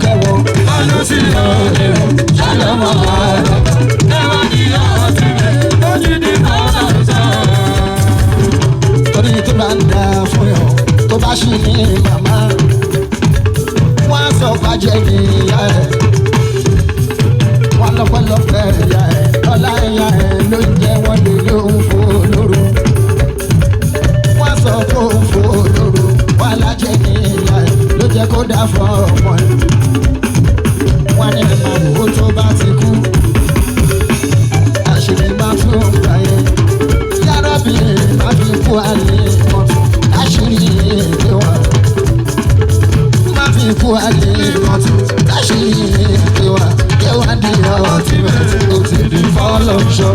kẹwọ́ Alóṣì ọ̀dẹ̀ ṣàlọ́mọ àlọ́. Ẹ̀wá ni ọ̀sìn rẹ̀ ó ti di ọ̀sán. torí tó bá ń dà fún yàn tó bá ṣì ní màmá wọ́n á sọ fàjẹ́ ní ìyá ẹ̀ wọ́n lọ́pọ̀lọpọ̀ ìyá ẹ̀ lọ́lá ìyá ẹ̀ ló ń jẹ́ wọ́n lè lóhùn fún olóró wọ́n sọ fún fún olóró wọ́n alájẹ́ ní ìyá ẹ̀ ló jẹ́ kó dá fún ọmọ ẹ̀ wọ́n ní màmá wo tó bá ti kú àṣírí máa tún gbà yẹn yàrá bí máa fi kú àlè mọ́tò àṣírí èdè wọn máa fi kú àlè mọ́tò àṣírí èdè wọn kéwàá di ọtí mẹ́tò ó ti di fọ́lọ́ṣọ́.